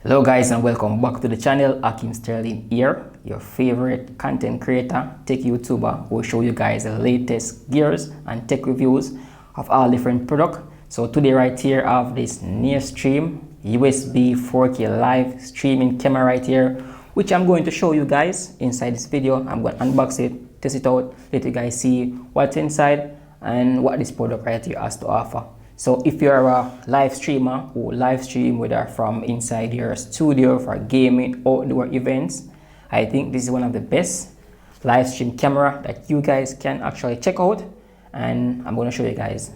Hello guys and welcome back to the channel. Ackeem Sterling here, your favorite content creator, tech YouTuber who will show you guys the latest gears and tech reviews of all different products. So today right here I have this NearStream USB 4K live streaming camera right here, which I'm going to show you guys inside this video. I'm going to unbox it, test it out, let you guys see what's inside and what this product right here has to offer. So if you're a live streamer who live stream whether from inside your studio for gaming, outdoor events, I think this is one of the best live stream camera that you guys can actually check out, and I'm going to show you guys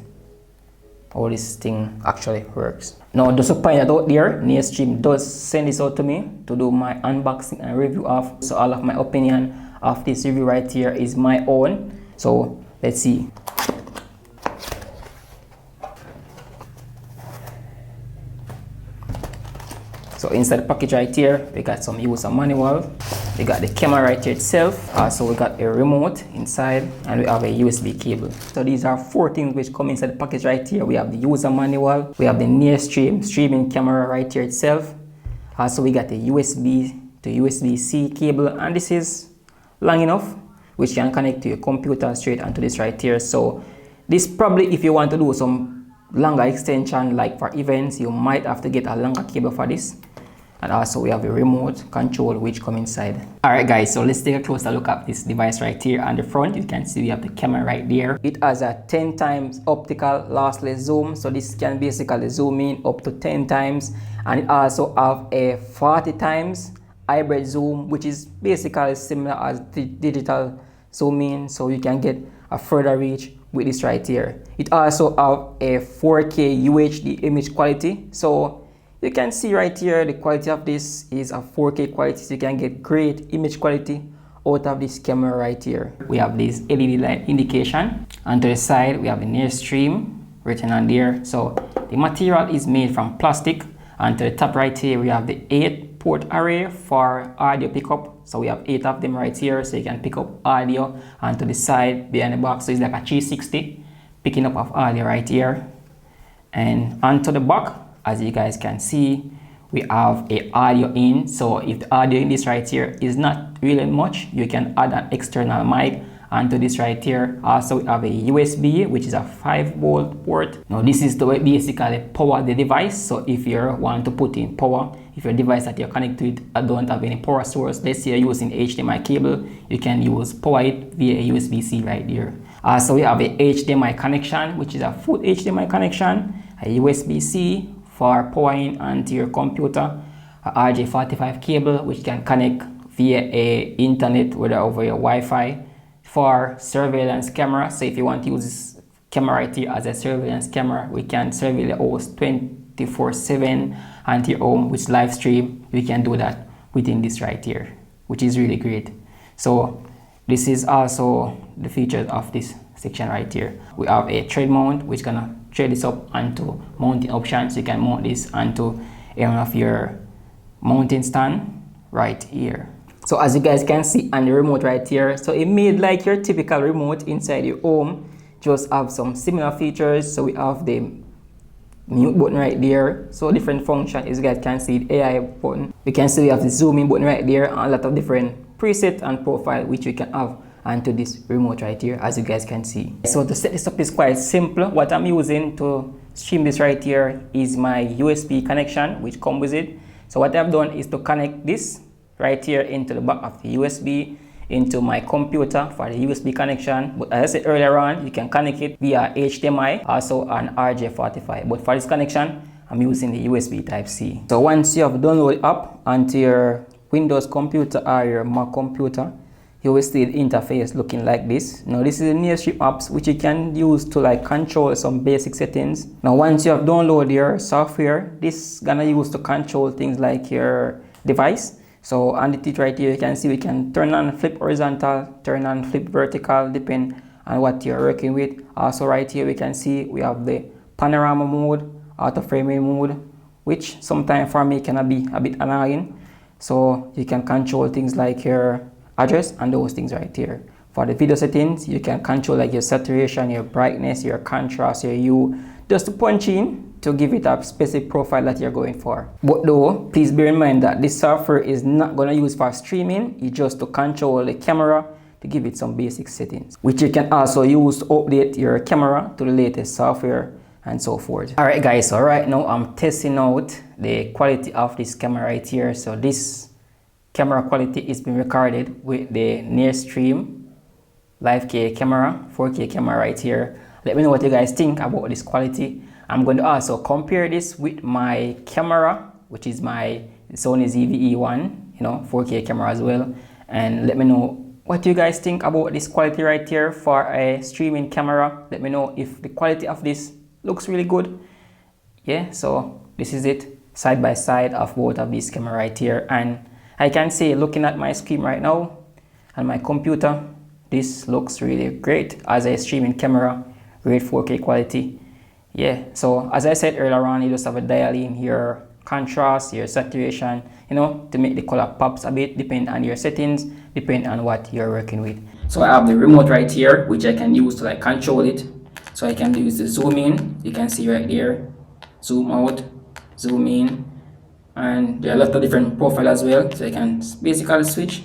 how this thing actually works. Now just to point it out there, NearStream does send this out to me to do my unboxing and review of, so all of my opinion of this review right here is my own. So let's see. So inside the package right here, we got some user manual, we got the camera right here itself, so we got a remote inside, and we have a USB cable. So these are four things which come inside the package right here. We have the user manual, we have the NearStream streaming camera right here itself, so we got the USB to USB-C cable, and this is long enough which can connect to your computer straight onto this right here. So this probably, if you want to do some longer extension like for events, you might have to get a longer cable for this. And also we have a remote control which come inside. Alright guys, so let's take a closer look at this device right here. On the front you can see we have the camera right there. It has a 10 times optical lossless zoom, so this can basically zoom in up to 10 times, and it also have a 40 times hybrid zoom, which is basically similar as the digital zoom in, so you can get a further reach with this right here. It also have a 4K UHD image quality, so you can see right here the quality of this is a 4K quality, so you can get great image quality out of this camera right here. We have this LED light indication, and to the side we have the NearStream written on there. So the material is made from plastic, and to the top right here we have the 8-port array for audio pickup. So we have 8 of them right here, so you can pick up audio, and to the side behind the box, so it's like a 360 picking up of audio right here. And onto the back, as you guys can see, we have a audio in. So if the audio in this right here is not really much, you can add an external mic onto this right here. Also we have a USB, which is a 5-volt port. Now this is to basically power the device. So if you want to put in power, if your device that you're connected to don't have any power source, let's say you're using HDMI cable, you can use power it via a USB-C right here. So we have a HDMI connection, which is a full HDMI connection, a USB-C for powering onto your computer, a RJ45 cable which can connect via a internet, whether over your Wi-Fi, for surveillance camera. So if you want to use this camera right here as a surveillance camera, we can surveil the house 24/7 and your home with live stream. We can do that within this right here, which is really great. So this is also the features of this section right here. We have a thread mount which gonna thread this up onto mounting options. You can mount this onto one of your mounting stand right here. So as you guys can see on the remote right here, so it made like your typical remote inside your home, just have some similar features. So we have the mute button right there, so different function. As you guys can see, the AI button, we can see we have the zooming button right there, and a lot of different preset and profile which we can have onto this remote right here, as you guys can see. So to set this up is quite simple. What I'm using to stream this right here is my USB connection which comes with it. So what I've done is to connect this right here into the back of the USB into my computer for the USB connection. But as I said earlier on, you can connect it via HDMI, also an RJ45, but for this connection I'm using the USB Type-C. So once you have downloaded the app onto your Windows computer or your Mac computer, you will see the interface looking like this. Now this is the NearStream apps which you can use to like control some basic settings. Now once you have downloaded your software, this is gonna use to control things like your device. So on the tip right here you can see we can turn on flip horizontal, turn on flip vertical, depending on what you're working with. Also right here we can see we have the panorama mode, auto framing mode, which sometimes for me can be a bit annoying. So you can control things like your address and those things right here. For the video settings, you can control like your saturation, your brightness, your contrast, your hue, just to punch in to give it a specific profile that you're going for. But though, please bear in mind that this software is not going to use for streaming. It's just to control the camera, to give it some basic settings, which you can also use to update your camera to the latest software and so forth. Alright guys, so right now I'm testing out the quality of this camera right here. So this camera quality is being recorded with the NearStream Live camera, 4K camera right here. Let me know what you guys think about this quality. I'm going to also compare this with my camera, which is my Sony ZVE1, 4K camera as well. And let me know what you guys think about this quality right here for a streaming camera. Let me know if the quality of this looks really good. Yeah, so this is it, side by side of both of these camera right here. And I can say, looking at my screen right now and my computer, this looks really great as a streaming camera, great 4K quality. Yeah, so as I said earlier on, you just have a dial in your contrast, your saturation, to make the color pops a bit, depending on your settings, depending on what you're working with. So I have the remote right here, which I can use to control it. So I can use the zoom in, you can see right there, zoom out, zoom in, and there are a lot of different profiles as well. So I can basically switch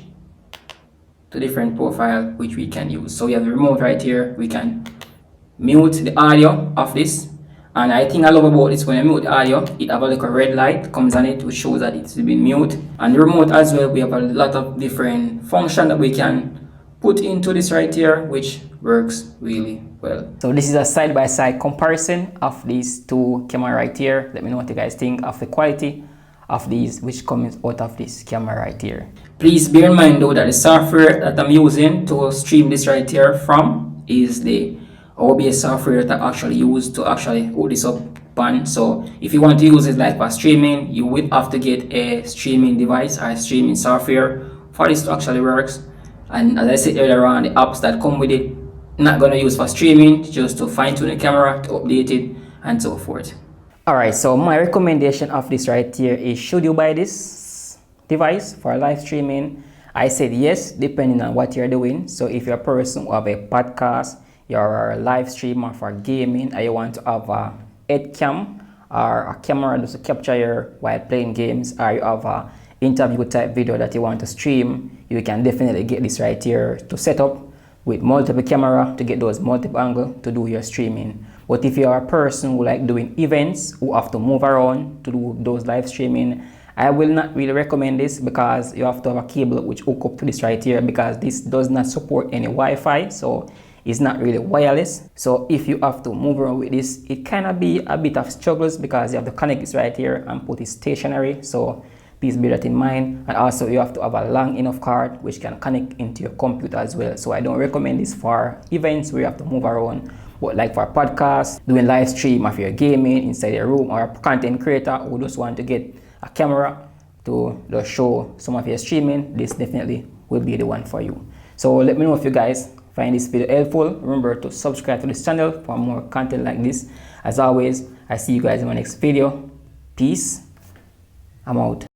to different profile which we can use. So we have the remote right here, we can mute the audio of this. And I think I love about this, when I mute the audio, it have a little red light comes on it, which shows that it's been mute. And the remote as well, we have a lot of different functions that we can put into this right here, which works really well. So this is a side-by-side comparison of these two cameras right here. Let me know what you guys think of the quality of these which comes out of this camera right here. Please bear in mind though that the software that I'm using to stream this right here from is the OBS software that I actually use to actually hold this up on. So if you want to use it for streaming, you will have to get a streaming device or a streaming software for this to actually works. And as I said earlier on, the apps that come with it, not gonna use for streaming, just to fine-tune the camera, to update it, and so forth. Alright, so my recommendation of this right here is, should you buy this device for live streaming? I said yes, depending on what you're doing. So if you're a person who have a podcast, you're a live streamer for gaming, and you want to have a headcam or a camera just to capture you while playing games, or you have a interview type video that you want to stream, you can definitely get this right here to set up with multiple camera to get those multiple angles to do your streaming. But if you are a person who like doing events, who have to move around to do those live streaming, I will not really recommend this, because you have to have a cable which hook up to this right here, because this does not support any Wi-Fi, so it's not really wireless. So if you have to move around with this, it kind of be a bit of struggles, because you have to connect this right here and put it stationary. So please bear that in mind. And also you have to have a long enough cord which can connect into your computer as well. So I don't recommend this for events where you have to move around. But like for podcasts, doing live stream of your gaming inside your room, or a content creator who just want to get a camera to just show some of your streaming, this definitely will be the one for you. So let me know if you guys find this video helpful. Remember to subscribe to this channel for more content like this. As always, I see you guys in my next video. Peace. I'm out.